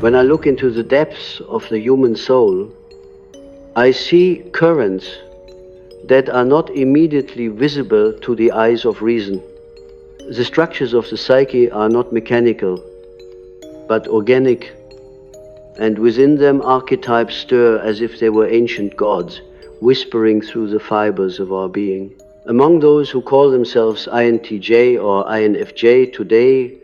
When I look into the depths of the human soul, I see currents that are not immediately visible to the eyes of reason. The structures of the psyche are not mechanical, but organic, and within them archetypes stir as if they were ancient gods, whispering through the fibers of our being. Among those who call themselves INTJ or INFJ today,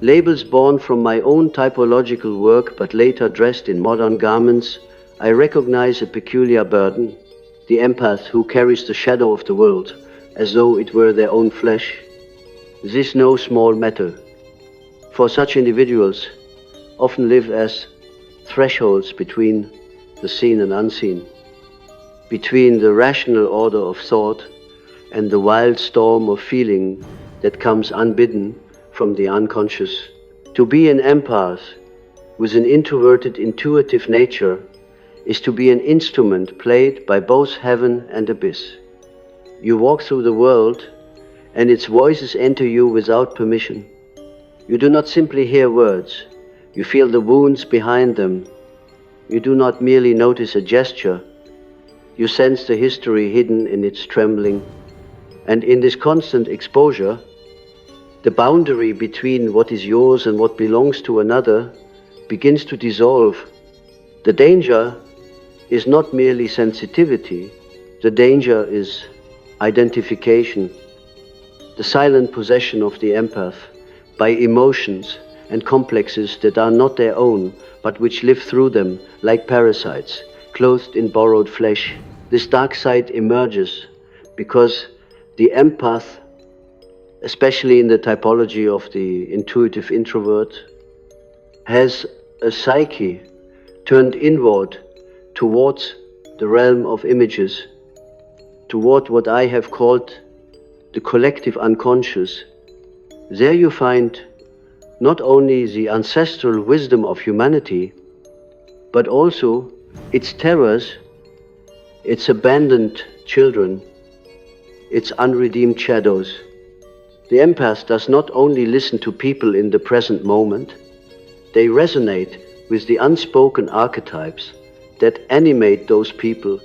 labels born from my own typological work but later dressed in modern garments, I recognize a peculiar burden, the empath who carries the shadow of the world as though it were their own flesh. This is no small matter, for such individuals often live as thresholds between the seen and unseen, between the rational order of thought and the wild storm of feeling that comes unbidden from the unconscious. To be an empath with an introverted, intuitive nature is to be an instrument played by both heaven and abyss. You walk through the world and its voices enter you without permission. You do not simply hear words, you feel the wounds behind them. You do not merely notice a gesture, you sense the history hidden in its trembling. And in this constant exposure, the boundary between what is yours and what belongs to another begins to dissolve. The danger is not merely sensitivity, the danger is identification, the silent possession of the empath by emotions and complexes that are not their own, but which live through them like parasites, clothed in borrowed flesh. This dark side emerges because the empath, especially in the typology of the intuitive introvert, has a psyche turned inward towards the realm of images, toward what I have called the collective unconscious. There you find not only the ancestral wisdom of humanity, but also its terrors, its abandoned children, its unredeemed shadows. The empath does not only listen to people in the present moment, they resonate with the unspoken archetypes that animate those people.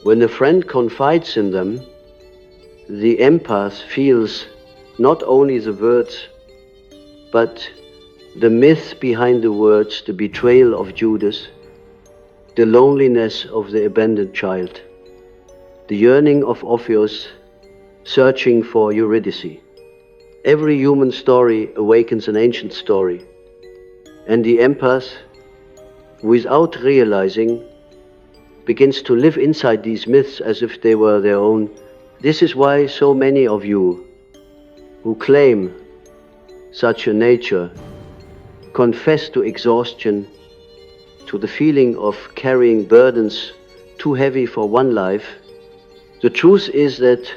When a friend confides in them, the empath feels not only the words, but the myth behind the words, the betrayal of Judas, the loneliness of the abandoned child, the yearning of Orpheus searching for Eurydice. Every human story awakens an ancient story, and the empath, without realizing, begins to live inside these myths as if they were their own. This is why so many of you who claim such a nature confess to exhaustion, to the feeling of carrying burdens too heavy for one life. The truth is that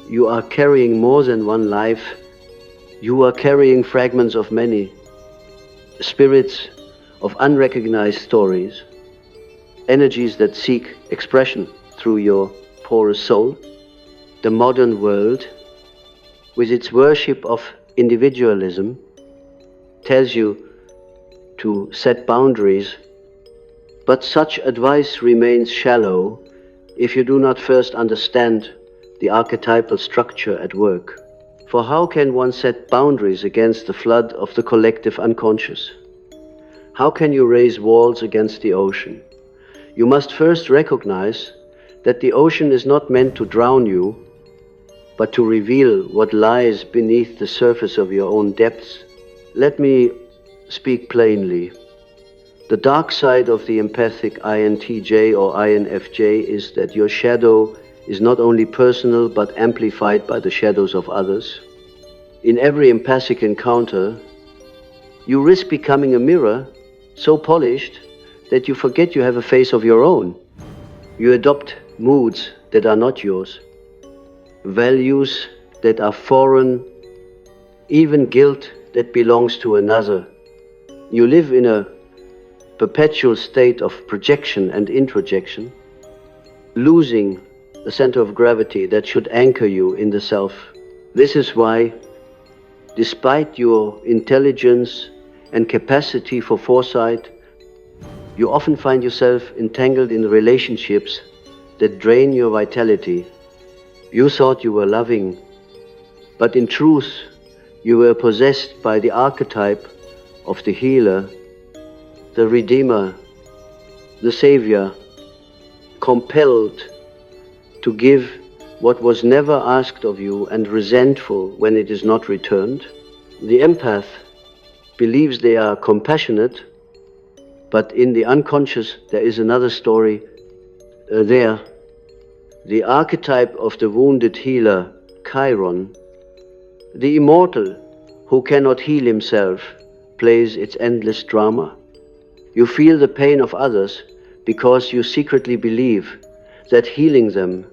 you are carrying more than one life. You are carrying fragments of many, spirits of unrecognized stories, energies that seek expression through your porous soul. The modern world, with its worship of individualism, tells you to set boundaries, but such advice remains shallow if you do not first understand the archetypal structure at work. For how can one set boundaries against the flood of the collective unconscious? How can you raise walls against the ocean? You must first recognize that the ocean is not meant to drown you, but to reveal what lies beneath the surface of your own depths. Let me speak plainly. The dark side of the empathic INTJ or INFJ is that your shadow is not only personal but amplified by the shadows of others. In every empathic encounter, you risk becoming a mirror so polished that you forget you have a face of your own. You adopt moods that are not yours, values that are foreign, even guilt that belongs to another. You live in a perpetual state of projection and introjection, losing the center of gravity that should anchor you in the self. This is why, despite your intelligence and capacity for foresight, you often find yourself entangled in relationships that drain your vitality. You thought you were loving, but in truth, you were possessed by the archetype of the healer, the redeemer, the savior, compelled to give what was never asked of you and resentful when it is not returned. The empath believes they are compassionate, but in the unconscious there is another story there. The archetype of the wounded healer, Chiron, the immortal who cannot heal himself, plays its endless drama. You feel the pain of others because you secretly believe that healing them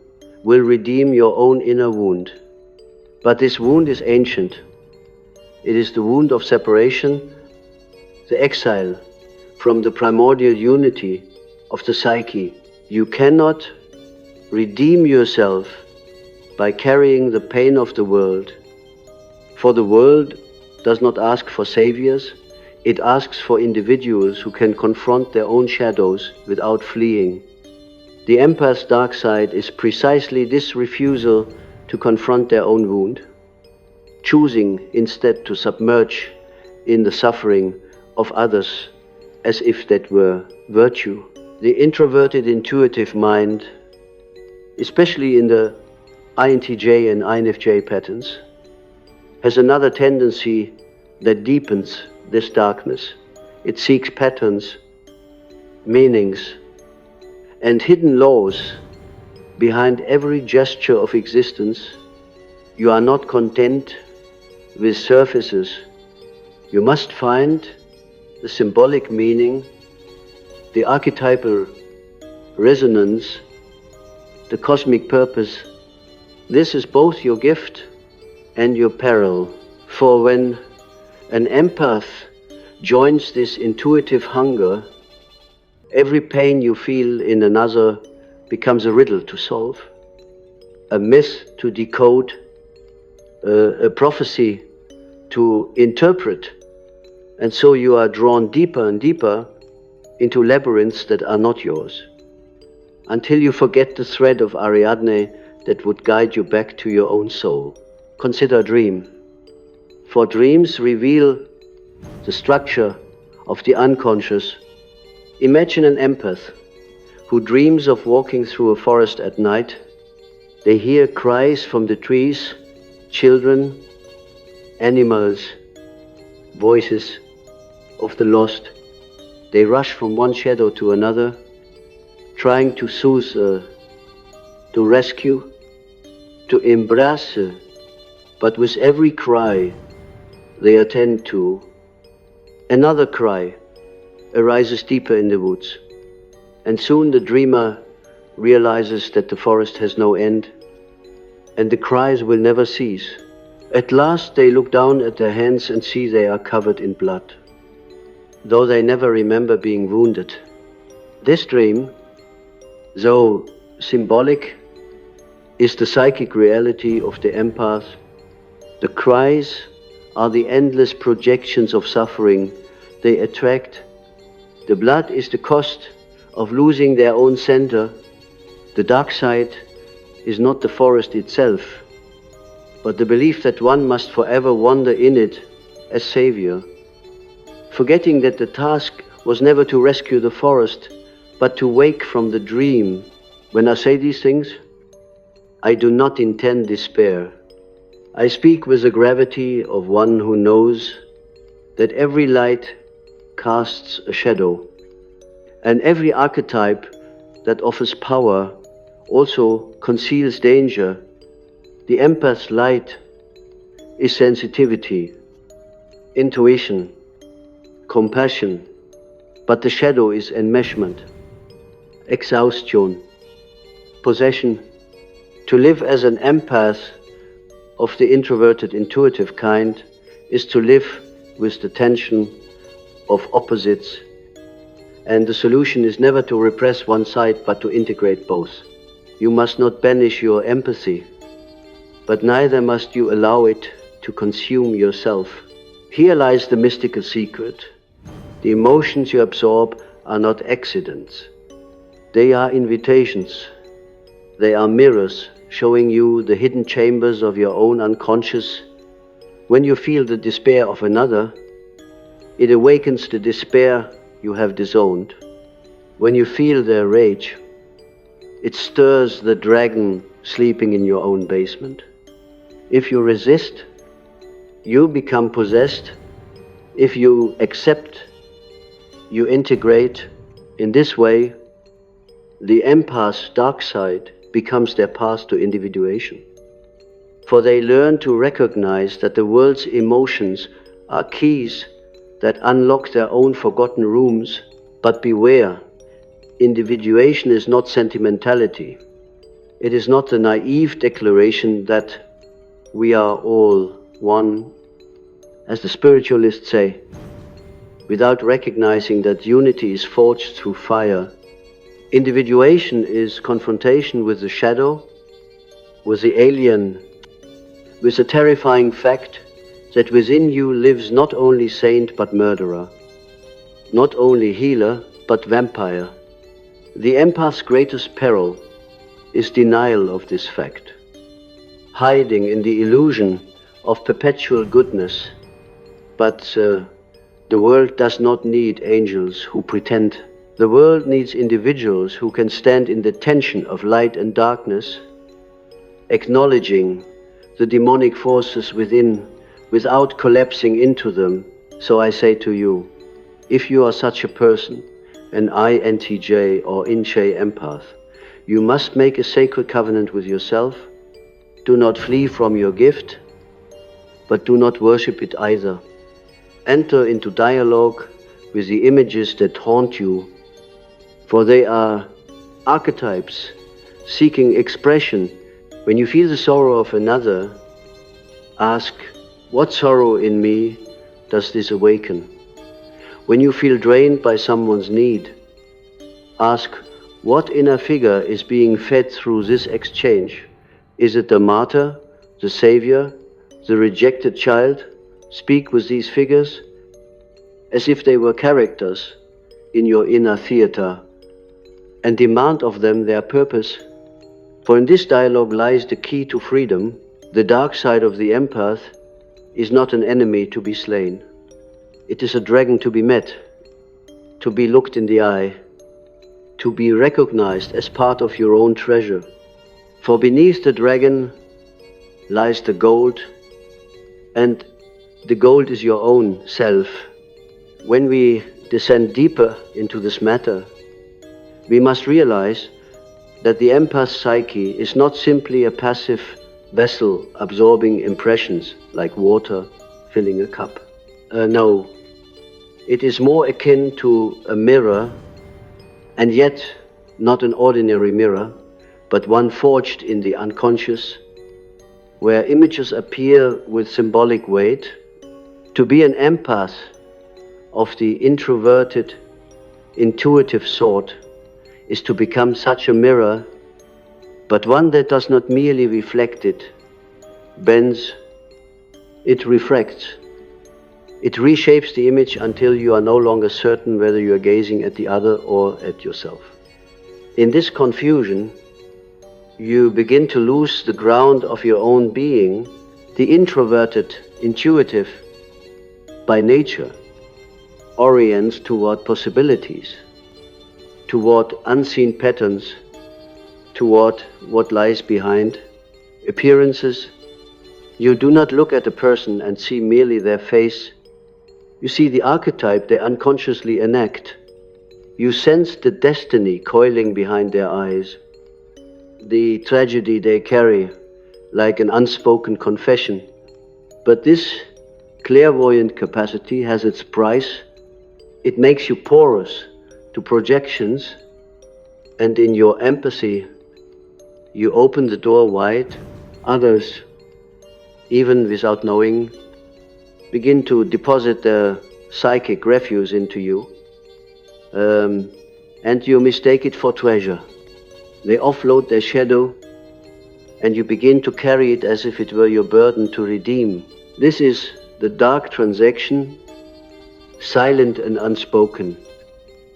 will redeem your own inner wound. But this wound is ancient. It is the wound of separation, the exile from the primordial unity of the psyche. You cannot redeem yourself by carrying the pain of the world, for the world does not ask for saviors, it asks for individuals who can confront their own shadows without fleeing. The empath's dark side is precisely this refusal to confront their own wound, choosing instead to submerge in the suffering of others as if that were virtue. The introverted intuitive mind, especially in the INTJ and INFJ patterns, has another tendency that deepens this darkness. It seeks patterns, meanings, and hidden laws behind every gesture of existence. You are not content with surfaces. You must find the symbolic meaning, the archetypal resonance, the cosmic purpose. This is both your gift and your peril. For when an empath joins this intuitive hunger, every pain you feel in another becomes a riddle to solve, a myth to decode, a prophecy to interpret. And so you are drawn deeper and deeper into labyrinths that are not yours, until you forget the thread of Ariadne that would guide you back to your own soul. Consider a dream, for dreams reveal the structure of the unconscious. Imagine an empath who dreams of walking through a forest at night. They hear cries from the trees, children, animals, voices of the lost. They rush from one shadow to another, trying to soothe, to rescue, to embrace, but with every cry they attend to, another cry arises deeper in the woods, and soon the dreamer realizes that the forest has no end, and the cries will never cease. At last they look down at their hands and see they are covered in blood, though they never remember being wounded. This dream, though symbolic, is the psychic reality of the empath. The cries are the endless projections of suffering they attract. The blood is the cost of losing their own center. The dark side is not the forest itself, but the belief that one must forever wander in it as savior, forgetting that the task was never to rescue the forest, but to wake from the dream. When I say these things, I do not intend despair. I speak with the gravity of one who knows that every light casts a shadow, and every archetype that offers power also conceals danger. The empath's light is sensitivity, intuition, compassion, but the shadow is enmeshment, exhaustion, possession. To live as an empath of the introverted intuitive kind is to live with the tension of opposites, and the solution is never to repress one side but to integrate both. You must not banish your empathy, but neither must you allow it to consume yourself. Here lies the mystical secret. The emotions you absorb are not accidents. They are invitations. They are mirrors showing you the hidden chambers of your own unconscious. When you feel the despair of another, it awakens the despair you have disowned. When you feel their rage, it stirs the dragon sleeping in your own basement. If you resist, you become possessed. If you accept, you integrate. In this way, the empath's dark side becomes their path to individuation. For they learn to recognize that the world's emotions are keys that unlock their own forgotten rooms. But beware, individuation is not sentimentality. It is not the naive declaration that we are all one, as the spiritualists say, without recognizing that unity is forged through fire. Individuation is confrontation with the shadow, with the alien, with the terrifying fact that within you lives not only saint but murderer, not only healer but vampire. The empath's greatest peril is denial of this fact, hiding in the illusion of perpetual goodness. But the world does not need angels who pretend. The world needs individuals who can stand in the tension of light and darkness, acknowledging the demonic forces within without collapsing into them. So I say to you, if you are such a person, an INTJ or INFJ Empath, you must make a sacred covenant with yourself. Do not flee from your gift, but do not worship it either. Enter into dialogue with the images that haunt you, for they are archetypes seeking expression. When you feel the sorrow of another, ask, what sorrow in me does this awaken? When you feel drained by someone's need, ask, what inner figure is being fed through this exchange? Is it the martyr, the savior, the rejected child? Speak with these figures as if they were characters in your inner theater, and demand of them their purpose. For in this dialogue lies the key to freedom. The dark side of the empath is not an enemy to be slain. It is a dragon to be met, to be looked in the eye, to be recognized as part of your own treasure. For beneath the dragon lies the gold, and the gold is your own self. When we descend deeper into this matter, we must realize that the empath psyche is not simply a passive vessel absorbing impressions like water filling a cup. No, it is more akin to a mirror, and yet not an ordinary mirror, but one forged in the unconscious, where images appear with symbolic weight. To be an empath of the introverted, intuitive sort is to become such a mirror, but one that does not merely reflect it, bends, it refracts. It reshapes the image until you are no longer certain whether you are gazing at the other or at yourself. In this confusion, you begin to lose the ground of your own being. The introverted, intuitive, by nature, orients toward possibilities, toward unseen patterns, toward what lies behind appearances. You do not look at a person and see merely their face. You see the archetype they unconsciously enact. You sense the destiny coiling behind their eyes, the tragedy they carry like an unspoken confession. But this clairvoyant capacity has its price. It makes you porous to projections, and in your empathy, you open the door wide. Others, even without knowing, begin to deposit their psychic refuse into you, and you mistake it for treasure. They offload their shadow, and you begin to carry it as if it were your burden to redeem. This is the dark transaction silent and unspoken.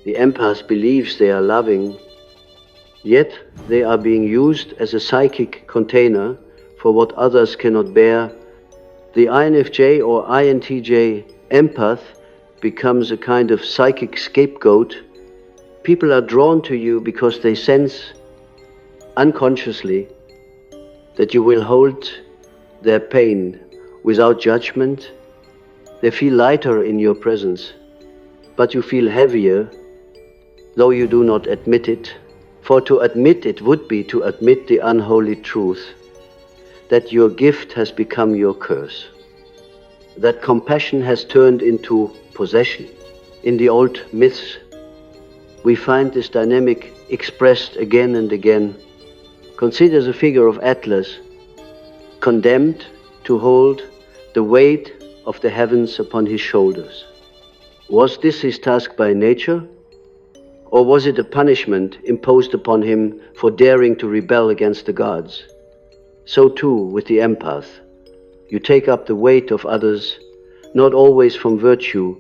The empath believes they are loving, yet they are being used as a psychic container for what others cannot bear. The INFJ or INTJ empath becomes a kind of psychic scapegoat. People are drawn to you because they sense unconsciously that you will hold their pain without judgment. They feel lighter in your presence, but you feel heavier, though you do not admit it. For to admit it would be to admit the unholy truth, that your gift has become your curse, that compassion has turned into possession. In the old myths, we find this dynamic expressed again and again. Consider the figure of Atlas, condemned to hold the weight of the heavens upon his shoulders. Was this his task by nature? Or was it a punishment imposed upon him for daring to rebel against the gods? So too with the empath. You take up the weight of others, not always from virtue,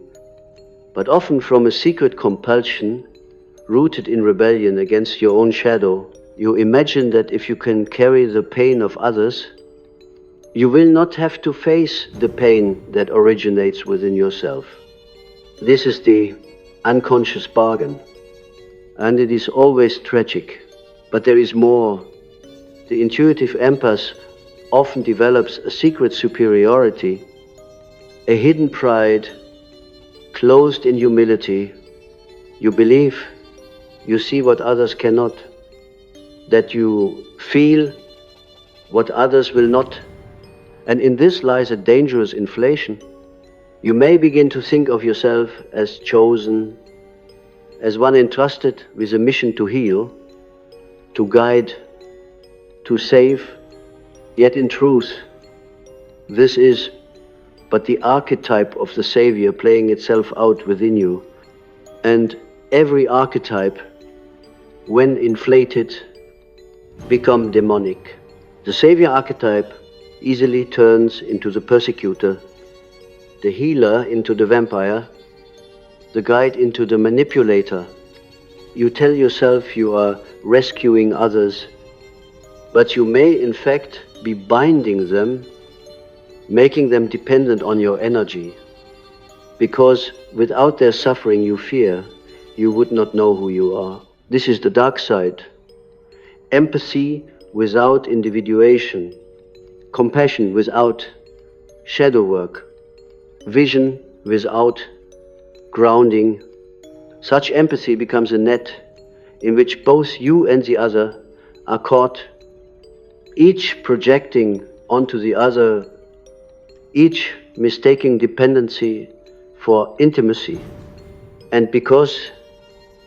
but often from a secret compulsion rooted in rebellion against your own shadow. You imagine that if you can carry the pain of others, you will not have to face the pain that originates within yourself. This is the unconscious bargain. And it is always tragic. But there is more. The intuitive empath often develops a secret superiority, a hidden pride, clothed in humility. You believe you see what others cannot, that you feel what others will not. And in this lies a dangerous inflation. You may begin to think of yourself as chosen, as one entrusted with a mission to heal, to guide, to save. Yet in truth, this is but the archetype of the Savior playing itself out within you. And every archetype, when inflated, become demonic. The Savior archetype easily turns into the persecutor, the healer into the vampire, the guide into the manipulator. You tell yourself you are rescuing others, but you may in fact be binding them, making them dependent on your energy, because without their suffering you fear, you would not know who you are. This is the dark side. Empathy without individuation, compassion without shadow work, vision without grounding. Such empathy becomes a net in which both you and the other are caught, each projecting onto the other, each mistaking dependency for intimacy. And because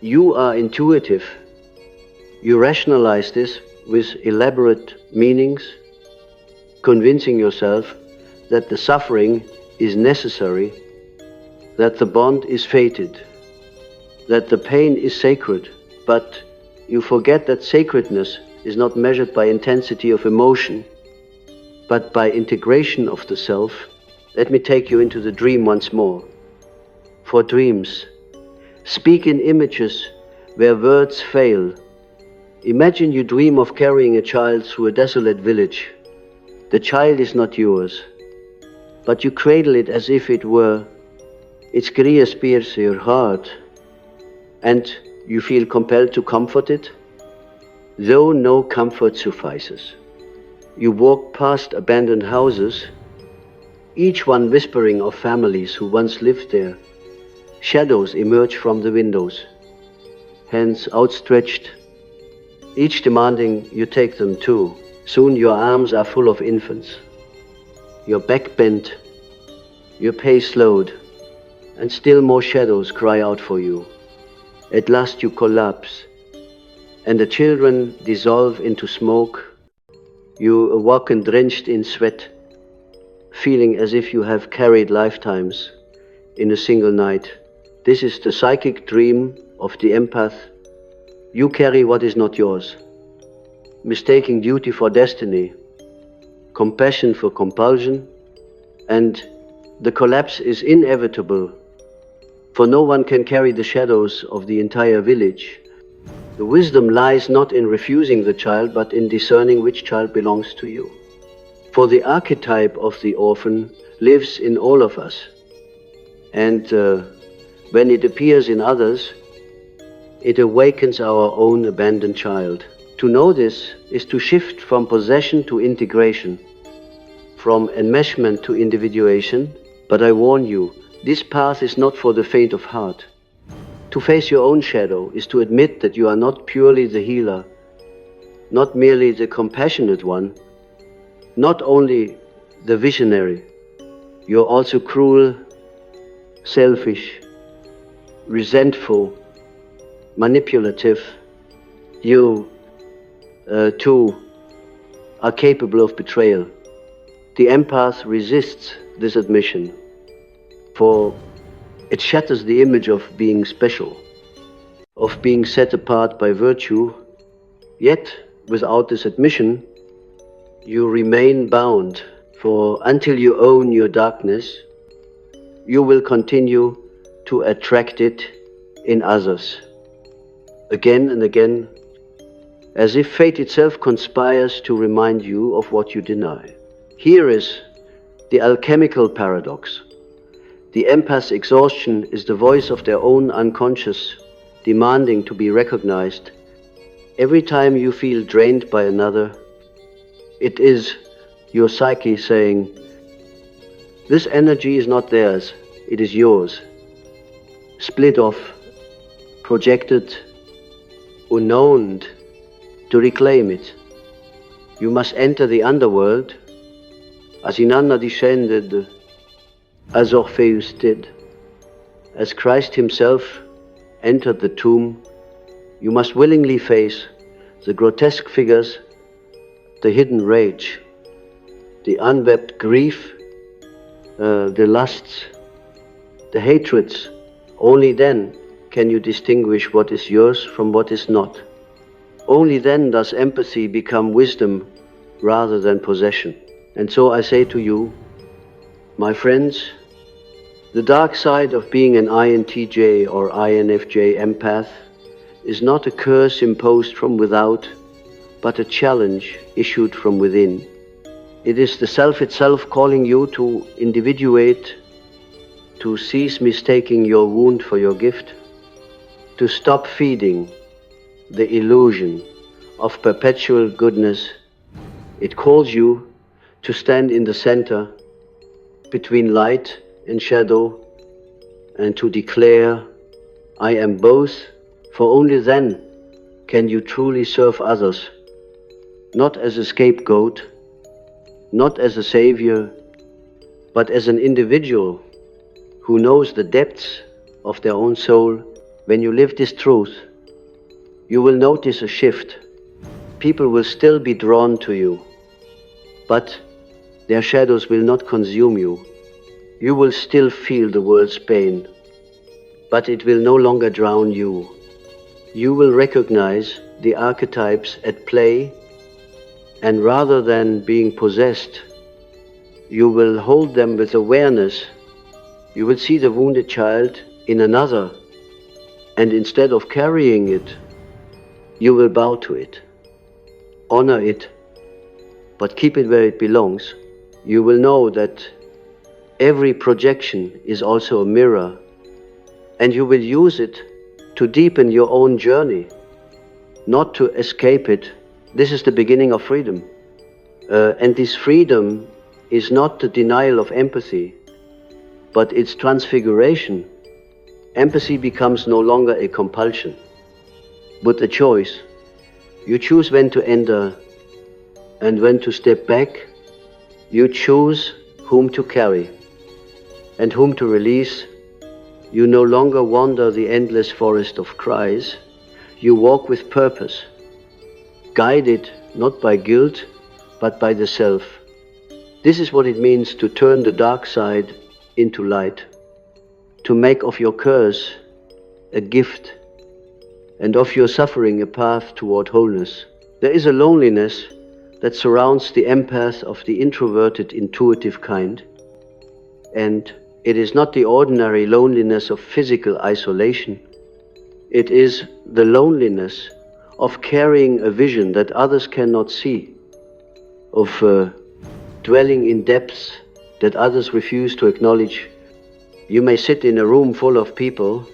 you are intuitive, you rationalize this with elaborate meanings, convincing yourself that the suffering is necessary, that the bond is fated, that the pain is sacred. But you forget that sacredness is not measured by intensity of emotion, but by integration of the self. Let me take you into the dream once more. For dreams, speak in images where words fail. Imagine you dream of carrying a child through a desolate village. The child is not yours, but you cradle it as if it were. Its cry pierces your heart, and you feel compelled to comfort it, though no comfort suffices. You walk past abandoned houses, each one whispering of families who once lived there. Shadows emerge from the windows, hands outstretched, each demanding you take them too. Soon your arms are full of infants, your back bent, your pace slowed, and still more shadows cry out for you. At last you collapse, and the children dissolve into smoke. You awaken drenched in sweat, feeling as if you have carried lifetimes in a single night. This is the psychic dream of the empath. You carry what is not yours, mistaking duty for destiny, compassion for compulsion, and the collapse is inevitable for no one can carry the shadows of the entire village. The wisdom lies not in refusing the child, but in discerning which child belongs to you. For the archetype of the orphan lives in all of us, and when it appears in others, it awakens our own abandoned child. To know this is to shift from possession to integration, from enmeshment to individuation. But I warn you, this path is not for the faint of heart. To face your own shadow is to admit that you are not purely the healer, not merely the compassionate one, not only the visionary. You're also cruel, selfish, resentful, manipulative. You, too, are capable of betrayal. The empath resists this admission, for it shatters the image of being special, of being set apart by virtue. Yet, without this admission, you remain bound, for until you own your darkness, you will continue to attract it in others, again and again, as if fate itself conspires to remind you of what you deny. Here is the alchemical paradox. The empath's exhaustion is the voice of their own unconscious, demanding to be recognized. Every time you feel drained by another, it is your psyche saying, "This energy is not theirs, it is yours." Split off, projected, unknown. To reclaim it, you must enter the underworld, as Inanna descended, as Orpheus did. As Christ himself entered the tomb, you must willingly face the grotesque figures, the hidden rage, the unwept grief, the lusts, the hatreds. Only then can you distinguish what is yours from what is not. Only then does empathy become wisdom rather than possession. And so I say to you, my friends, the dark side of being an INTJ or INFJ empath is not a curse imposed from without, but a challenge issued from within. It is the self itself calling you to individuate, to cease mistaking your wound for your gift, to stop feeding the illusion of perpetual goodness. It calls you to stand in the center between light and shadow and to declare, "I am both," for only then can you truly serve others, not as a scapegoat, not as a savior, but as an individual who knows the depths of their own soul. When you live this truth, you will notice a shift. People will still be drawn to you, but their shadows will not consume you. You will still feel the world's pain, but it will no longer drown you. You will recognize the archetypes at play, and rather than being possessed, you will hold them with awareness. You will see the wounded child in another, and instead of carrying it, you will bow to it, honor it, but keep it where it belongs. You will know that every projection is also a mirror, and you will use it to deepen your own journey, not to escape it. This is the beginning of freedom. And this freedom is not the denial of empathy, but its transfiguration. Empathy becomes no longer a compulsion, but a choice. You choose when to enter and when to step back. You choose whom to carry and whom to release. You no longer wander the endless forest of cries. You walk with purpose, guided not by guilt, but by the self. This is what it means to turn the dark side into light, to make of your curse a gift, and of your suffering a path toward wholeness. There is a loneliness that surrounds the empath of the introverted, intuitive kind, and It is not the ordinary loneliness of physical isolation. It is the loneliness of carrying a vision that others cannot see, of dwelling in depths that others refuse to acknowledge. You may sit in a room full of people,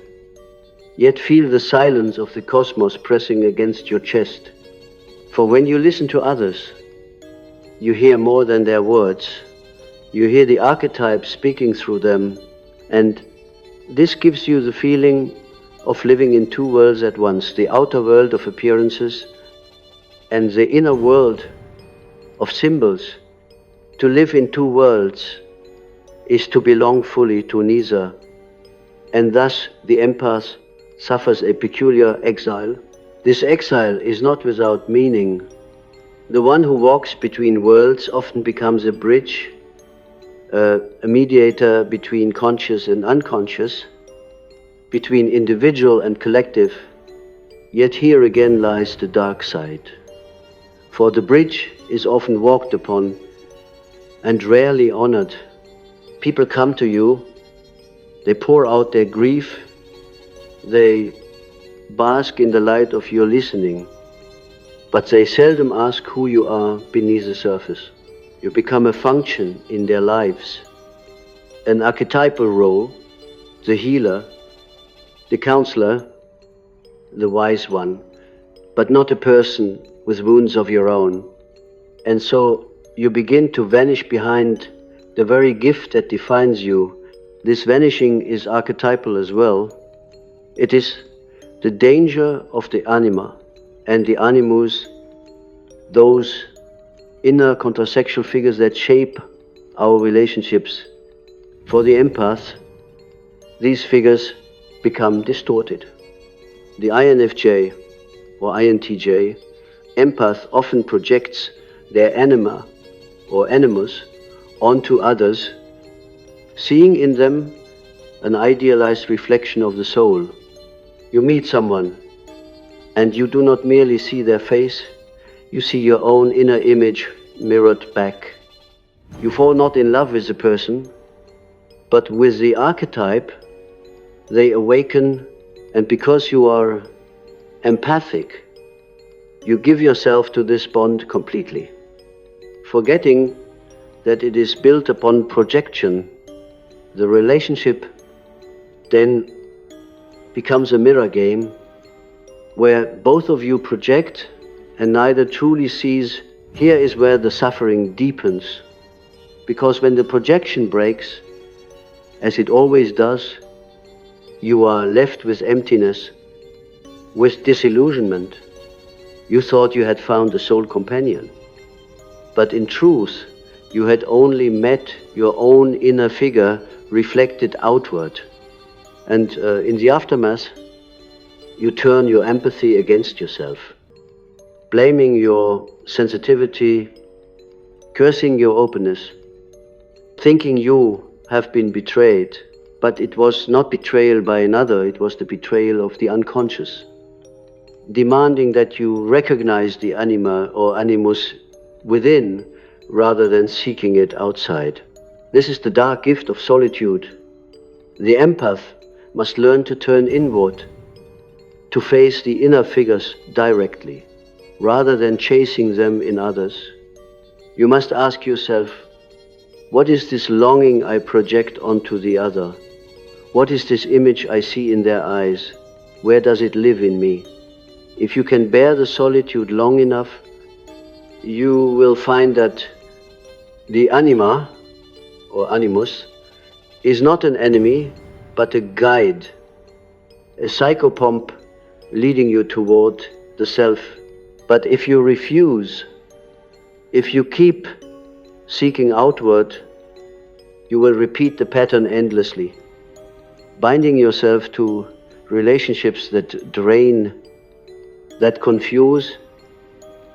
yet feel the silence of the cosmos pressing against your chest. For when you listen to others, you hear more than their words. You hear the archetype speaking through them, and this gives you the feeling of living in two worlds at once, the outer world of appearances and the inner world of symbols. To live in two worlds is to belong fully to neither, and thus the empath suffers a peculiar exile. This exile is not without meaning. The one who walks between worlds often becomes a bridge, a mediator between conscious and unconscious, between individual and collective. Yet here again lies the dark side. For the bridge is often walked upon and rarely honored. People come to you, they pour out their grief, they bask in the light of your listening, but they seldom ask who you are beneath the surface. You become a function in their lives, an archetypal role, the healer, the counselor, the wise one, but not a person with wounds of your own. And so you begin to vanish behind the very gift that defines you. This vanishing is archetypal as well. It is the danger of the anima and the animus, those inner contrasexual figures that shape our relationships. For the empath, these figures become distorted. The INFJ or INTJ empath often projects their anima or animus onto others, seeing in them an idealized reflection of the soul. You meet someone and you do not merely see their face, you see your own inner image mirrored back. You fall not in love with the person, but with the archetype they awaken, and because you are empathic, you give yourself to this bond completely, forgetting that it is built upon projection. The relationship then becomes a mirror game where both of you project and neither truly sees. Here is where the suffering deepens, because when the projection breaks, as it always does, you are left with emptiness, with disillusionment. You thought you had found a soul companion, but in truth, you had only met your own inner figure reflected outward. And in the aftermath, you turn your empathy against yourself, blaming your sensitivity, cursing your openness, thinking you have been betrayed. But it was not betrayal by another, it was the betrayal of the unconscious, demanding that you recognize the anima or animus within rather than seeking it outside. This is the dark gift of solitude. The empath must learn to turn inward, to face the inner figures directly, rather than chasing them in others. You must ask yourself, what is this longing I project onto the other? What is this image I see in their eyes? Where does it live in me? If you can bear the solitude long enough, you will find that the anima, or animus, is not an enemy, but a guide, a psychopomp leading you toward the self. But if you refuse, if you keep seeking outward, you will repeat the pattern endlessly, binding yourself to relationships that drain, that confuse,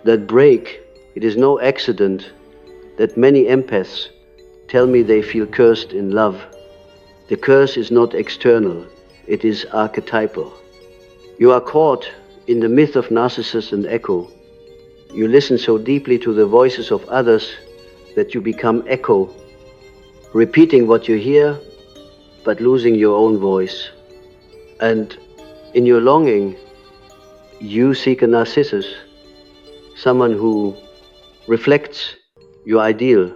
that break. It is no accident that many empaths tell me they feel cursed in love. The curse is not external, it is archetypal. You are caught in the myth of Narcissus and Echo. You listen so deeply to the voices of others that you become echo, repeating what you hear but losing your own voice. And in your longing, you seek a narcissus, someone who reflects your ideal,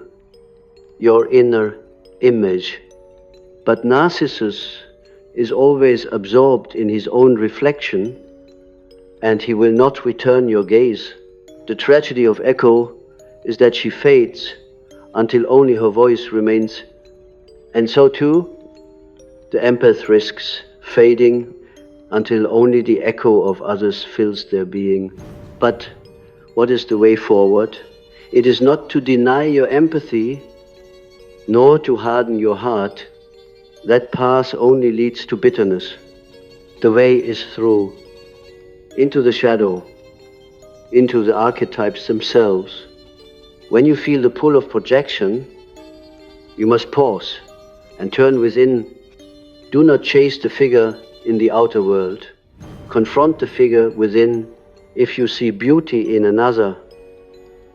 your inner image. But Narcissus is always absorbed in his own reflection, and he will not return your gaze. The tragedy of Echo is that she fades until only her voice remains. And so too, the empath risks fading until only the echo of others fills their being. But what is the way forward? It is not to deny your empathy, nor to harden your heart. That path only leads to bitterness. The way is through, into the shadow, into the archetypes themselves. When you feel the pull of projection, you must pause and turn within. Do not chase the figure in the outer world. Confront the figure within. If you see beauty in another,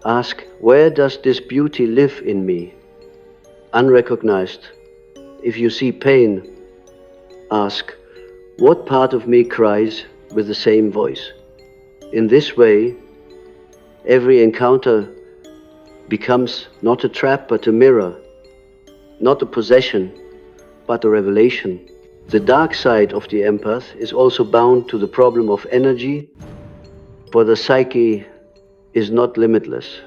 ask, where does this beauty live in me? Unrecognized. If you see pain, ask, what part of me cries with the same voice? In this way, every encounter becomes not a trap but a mirror, not a possession but a revelation. The dark side of the empath is also bound to the problem of energy, for the psyche is not limitless.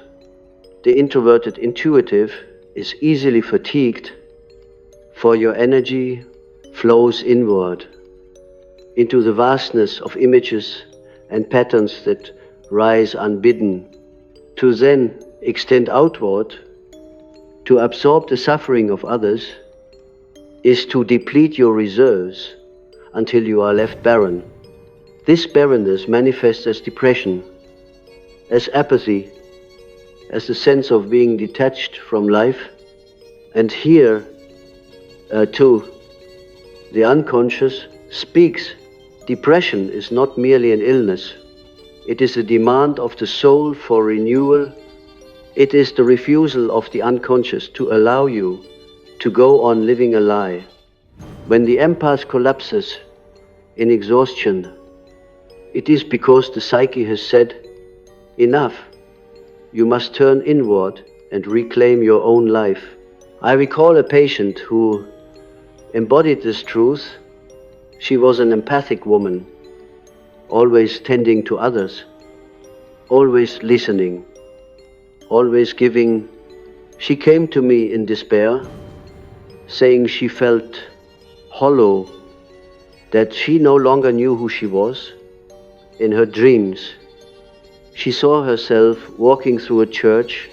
The introverted intuitive is easily fatigued, for your energy flows inward into the vastness of images and patterns that rise unbidden, to then extend outward, to absorb the suffering of others, is to deplete your reserves until you are left barren. This barrenness manifests as depression, as apathy, as the sense of being detached from life. And here, too, the unconscious speaks. Depression is not merely an illness. It is a demand of the soul for renewal. It is the refusal of the unconscious to allow you to go on living a lie. When the empath collapses in exhaustion, it is because the psyche has said, enough, you must turn inward and reclaim your own life. I recall a patient who embodied this truth. She was an empathic woman, always tending to others, always listening, always giving. She came to me in despair, saying she felt hollow, that she no longer knew who she was. In her dreams, she saw herself walking through a church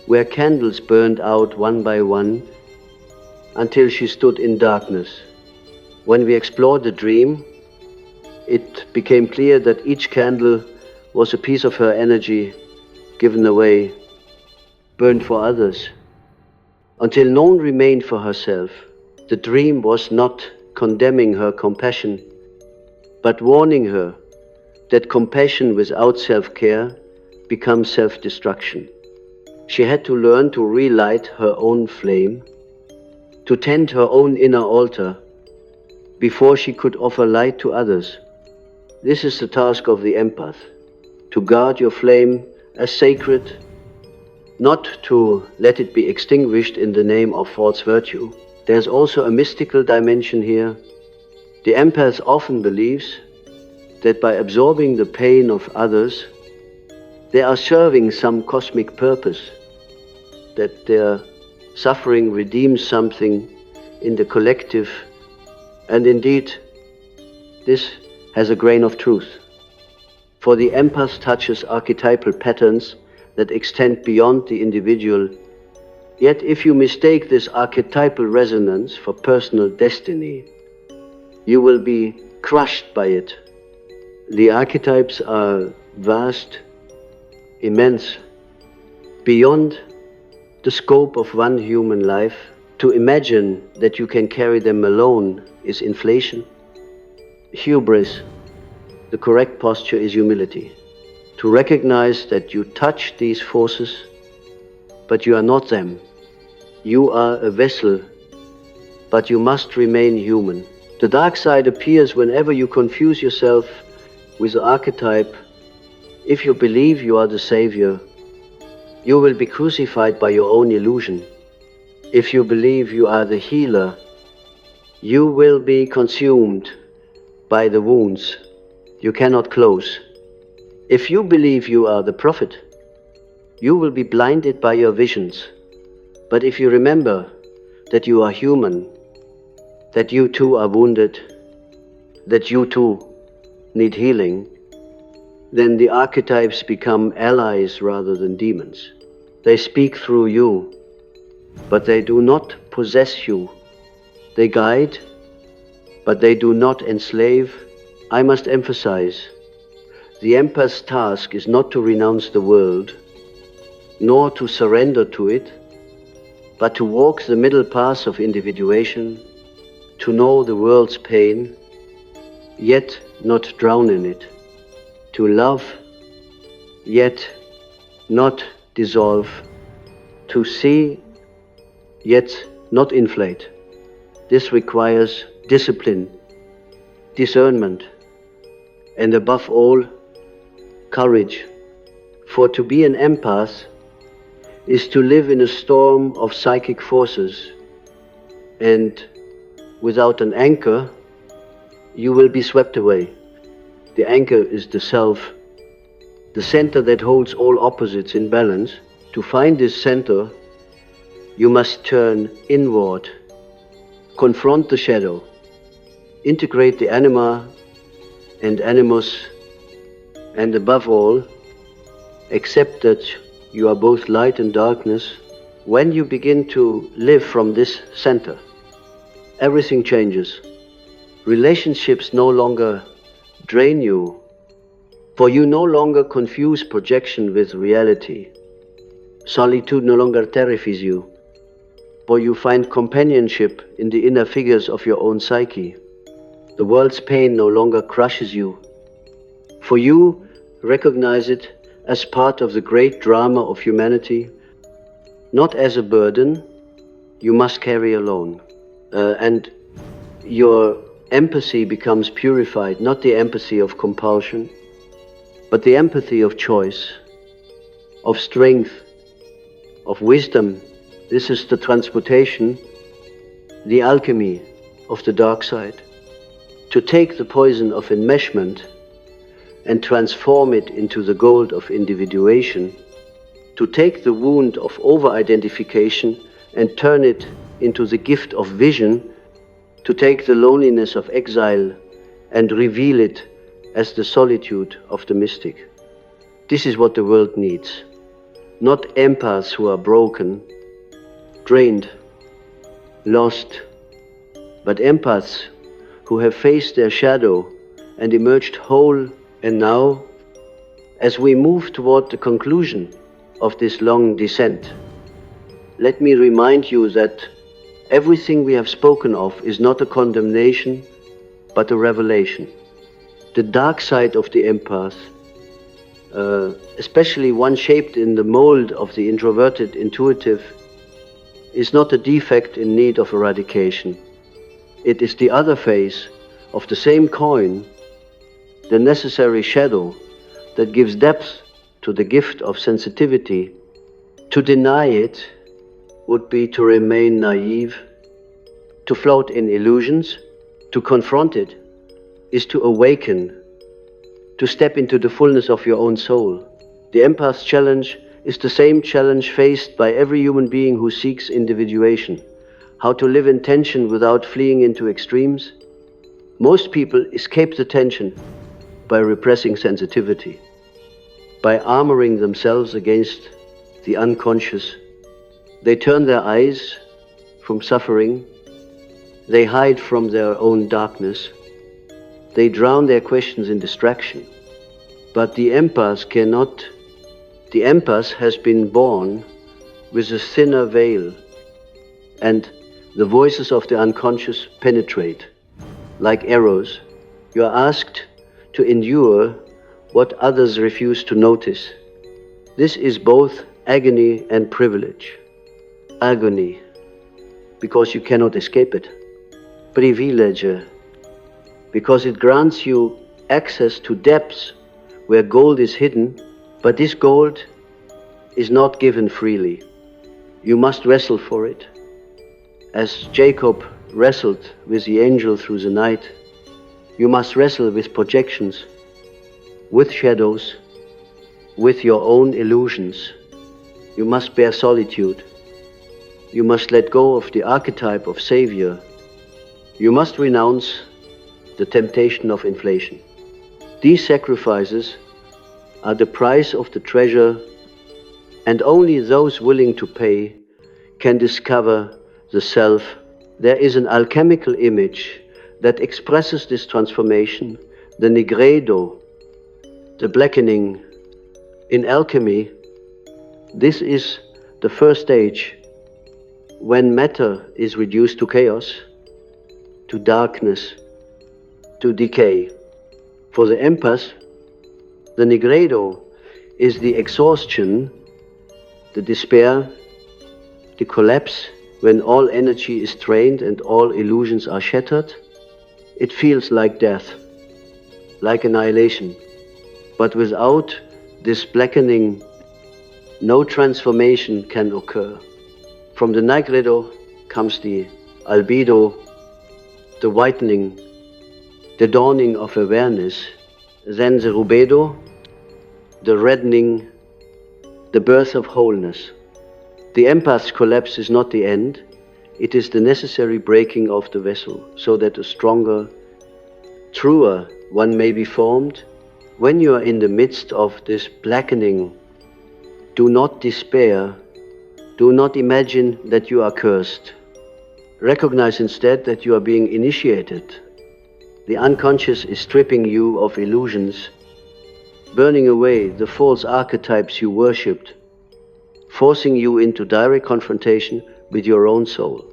where candles burned out one by one until she stood in darkness. When we explored the dream, it became clear that each candle was a piece of her energy given away, burned for others, until none remained for herself. The dream was not condemning her compassion, but warning her that compassion without self-care becomes self-destruction. She had to learn to relight her own flame, to tend her own inner altar, before she could offer light to others. This is the task of the empath, to guard your flame as sacred, not to let it be extinguished in the name of false virtue. There's also a mystical dimension here. The empath often believes that by absorbing the pain of others, they are serving some cosmic purpose, that their suffering redeems something in the collective. And indeed, this has a grain of truth. For the empath touches archetypal patterns that extend beyond the individual. Yet if you mistake this archetypal resonance for personal destiny, you will be crushed by it. The archetypes are vast, immense, beyond the scope of one human life. To imagine that you can carry them alone is inflation. Hubris, the correct posture, is humility. To recognize that you touch these forces, but you are not them. You are a vessel but you must remain human. The dark side appears whenever you confuse yourself with the archetype. If you believe you are the savior, you will be crucified by your own illusion. If you believe you are the healer, you will be consumed by the wounds you cannot close. If you believe you are the prophet, you will be blinded by your visions. But if you remember that you are human, that you too are wounded, that you too need healing, then the archetypes become allies rather than demons. They speak through you, but they do not possess you. They guide, but they do not enslave. I must emphasize, the empath's task is not to renounce the world, nor to surrender to it, but to walk the middle path of individuation, to know the world's pain, yet not drown in it, to love, yet not dissolve, to see, yet not inflate. This requires discipline, discernment, and above all, courage. For to be an empath is to live in a storm of psychic forces, and without an anchor, you will be swept away. The anchor is the self, the center that holds all opposites in balance. To find this center, you must turn inward, confront the shadow, integrate the anima and animus, and above all, accept that you are both light and darkness. When you begin to live from this center, everything changes. Relationships no longer drain you, for you no longer confuse projection with reality. Solitude no longer terrifies you, for you find companionship in the inner figures of your own psyche. The world's pain no longer crushes you, for you recognize it as part of the great drama of humanity, not as a burden you must carry alone. And your empathy becomes purified, not the empathy of compulsion, but the empathy of choice, of strength, of wisdom. This is the transmutation, the alchemy of the dark side. To take the poison of enmeshment and transform it into the gold of individuation, to take the wound of over-identification and turn it into the gift of vision, to take the loneliness of exile and reveal it as the solitude of the mystic. This is what the world needs. Not empaths who are broken, drained, lost, but empaths who have faced their shadow and emerged whole. And now, as we move toward the conclusion of this long descent, let me remind you that everything we have spoken of is not a condemnation, but a revelation. The dark side of the empath, especially one shaped in the mold of the introverted intuitive, is not a defect in need of eradication. It is the other face of the same coin, the necessary shadow that gives depth to the gift of sensitivity. To deny it would be to remain naive. To float in illusions, to confront it, is to awaken, to step into the fullness of your own soul. The empath's challenge is the same challenge faced by every human being who seeks individuation. How to live in tension without fleeing into extremes. Most people escape the tension by repressing sensitivity, by armoring themselves against the unconscious. They turn their eyes from suffering. They hide from their own darkness. They drown their questions in distraction. But the empath cannot. The empath has been born with a thinner veil, and the voices of the unconscious penetrate like arrows. You are asked to endure what others refuse to notice. This is both agony and privilege. Agony, because you cannot escape it. privilege, because it grants you access to depths where gold is hidden, but this gold is not given freely. You must wrestle for it. As Jacob wrestled with the angel through the night, you must wrestle with projections, with shadows, with your own illusions. You must bear solitude. You must let go of the archetype of savior. You must renounce the temptation of inflation. These sacrifices are the price of the treasure, and only those willing to pay can discover the self. There is an alchemical image that expresses this transformation, the nigredo, the blackening. In alchemy, this is the first stage when matter is reduced to chaos, to darkness, to decay. For the empath, the nigredo is the exhaustion, the despair, the collapse, when all energy is drained and all illusions are shattered. It feels like death, like annihilation. But without this blackening, no transformation can occur. From the nigredo comes the albedo, the whitening, the dawning of awareness. Then the rubedo, the reddening, the birth of wholeness. The empath's collapse is not the end, it is the necessary breaking of the vessel, so that a stronger, truer one may be formed. When you are in the midst of this blackening, do not despair, do not imagine that you are cursed. Recognize instead that you are being initiated. The unconscious is stripping you of illusions, burning away the false archetypes you worshipped, forcing you into direct confrontation with your own soul.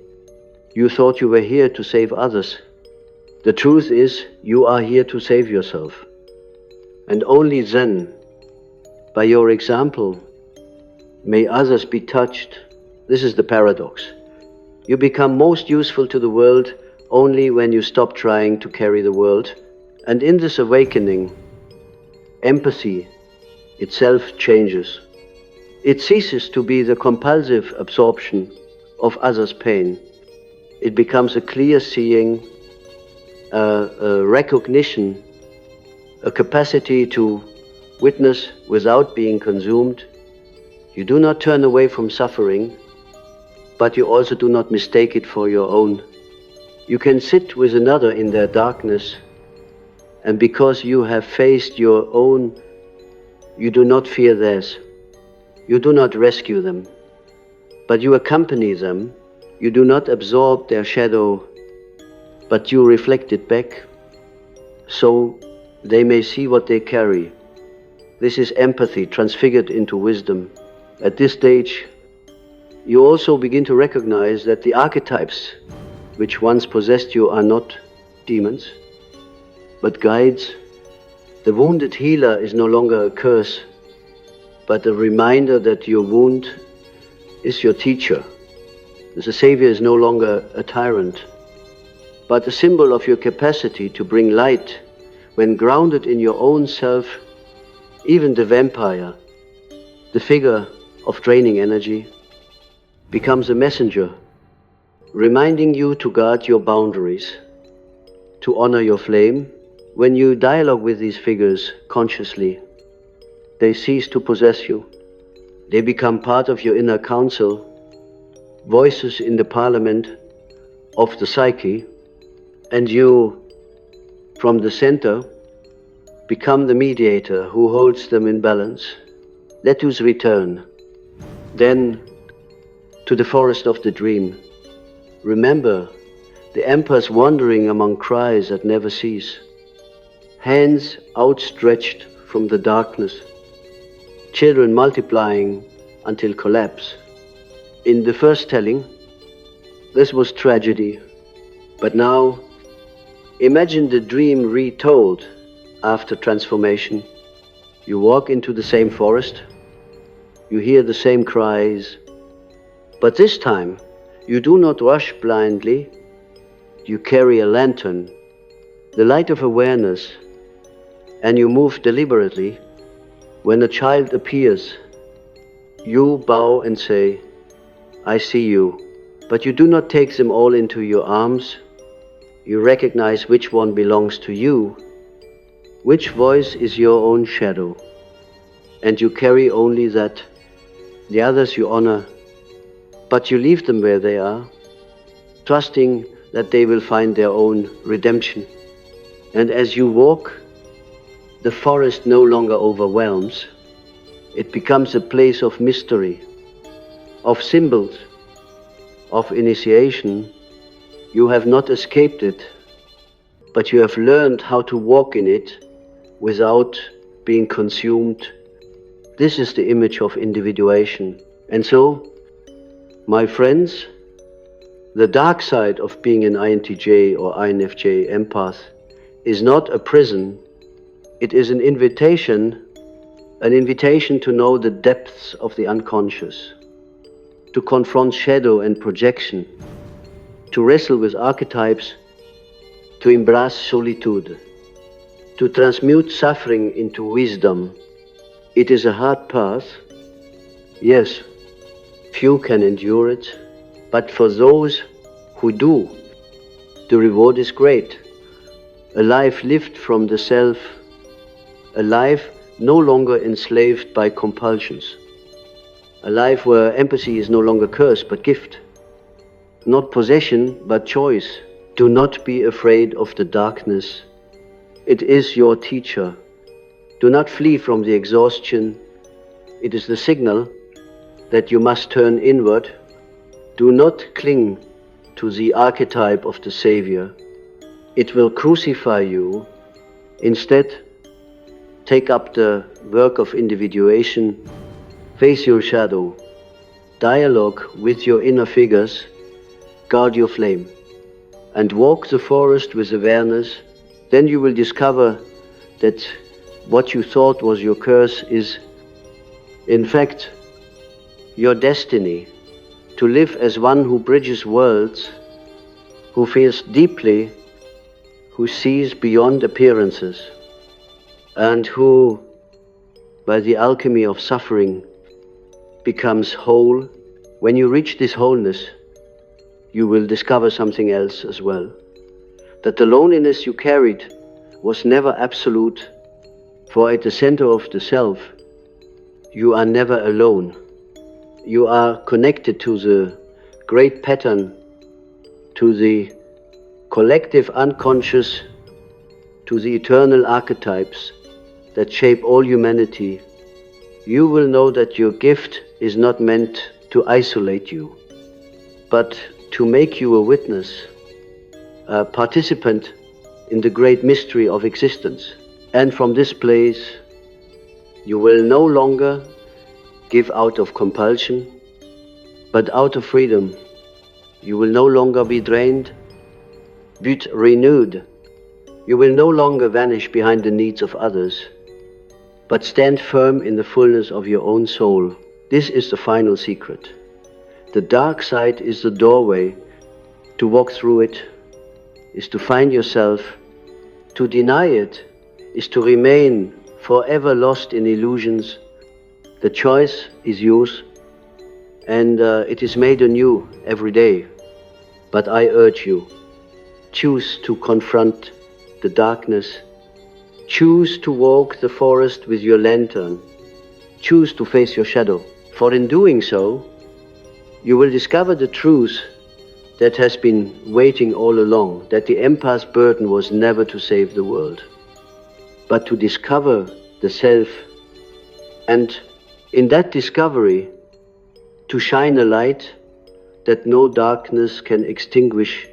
You thought you were here to save others. The truth is, you are here to save yourself. And only then, by your example, may others be touched. This is the paradox. You become most useful to the world only when you stop trying to carry the world. And in this awakening, empathy itself changes. It ceases to be the compulsive absorption of others' pain. It becomes a clear seeing, a recognition, a capacity to witness without being consumed. You do not turn away from suffering, but you also do not mistake it for your own. You can sit with another in their darkness, and because you have faced your own, you do not fear theirs. You do not rescue them, but you accompany them. You do not absorb their shadow, but you reflect it back, so they may see what they carry. This is empathy transfigured into wisdom. At this stage, you also begin to recognize that the archetypes which once possessed you are not demons, but guides. The wounded healer is no longer a curse, but a reminder that your wound is your teacher. The Savior is no longer a tyrant, but a symbol of your capacity to bring light when grounded in your own self. Even the vampire, the figure of draining energy, becomes a messenger, reminding you to guard your boundaries, to honor your flame. When you dialogue with these figures consciously, they cease to possess you. They become part of your inner council, voices in the parliament of the psyche, and you, from the center, become the mediator who holds them in balance. Let us return, then, to the forest of the dream. Remember the empaths wandering among cries that never cease, hands outstretched from the darkness, children multiplying until collapse. In the first telling, this was tragedy, but now imagine the dream retold after transformation. You walk into the same forest, you hear the same cries, but this time you do not rush blindly. you carry a lantern, the light of awareness, and you move deliberately. When a child appears, you bow and say, "I see you," but you do not take them all into your arms. You recognize which one belongs to you, which voice is your own shadow, and you carry only that. The others you honor, but you leave them where they are, trusting that they will find their own redemption. And as you walk, the forest no longer overwhelms. It becomes a place of mystery, of symbols, of initiation. You have not escaped it, but you have learned how to walk in it without being consumed. This is the image of individuation. And so, my friends, the dark side of being an INTJ or INFJ empath is not a prison. It is an invitation to know the depths of the unconscious, to confront shadow and projection, to wrestle with archetypes, to embrace solitude, to transmute suffering into wisdom. It is a hard path. Yes, few can endure it, but for those who do, the reward is great. A life lived from the self, a life no longer enslaved by compulsions, a life where empathy is no longer curse but gift, not possession but choice. Do not be afraid of the darkness. It is your teacher. Do not flee from the exhaustion. It is the signal that you must turn inward. Do not cling to the archetype of the Savior. It will crucify you. Instead, take up the work of individuation. Face your shadow. Dialogue with your inner figures. Guard your flame. And walk the forest with awareness. Then you will discover that what you thought was your curse is, in fact, your destiny, to live as one who bridges worlds, who feels deeply, who sees beyond appearances, and who, by the alchemy of suffering, becomes whole. When you reach this wholeness, you will discover something else as well, that the loneliness you carried was never absolute, for at the center of the self, you are never alone. You are connected to the great pattern, to the collective unconscious, to the eternal archetypes that shape all humanity. You will know that your gift is not meant to isolate you, but to make you a witness, a participant in the great mystery of existence. And from this place, you will no longer give out of compulsion, but out of freedom. You will no longer be drained, but renewed. You will no longer vanish behind the needs of others, but stand firm in the fullness of your own soul. This is the final secret. The dark side is the doorway. To walk through it is to find yourself. To deny it is to remain forever lost in illusions. The choice is yours, and it is made anew every day. But I urge you, choose to confront the darkness. Choose to walk the forest with your lantern. Choose to face your shadow. For in doing so, you will discover the truth that has been waiting all along, that the empath's burden was never to save the world, but to discover the self, and in that discovery, to shine a light that no darkness can extinguish.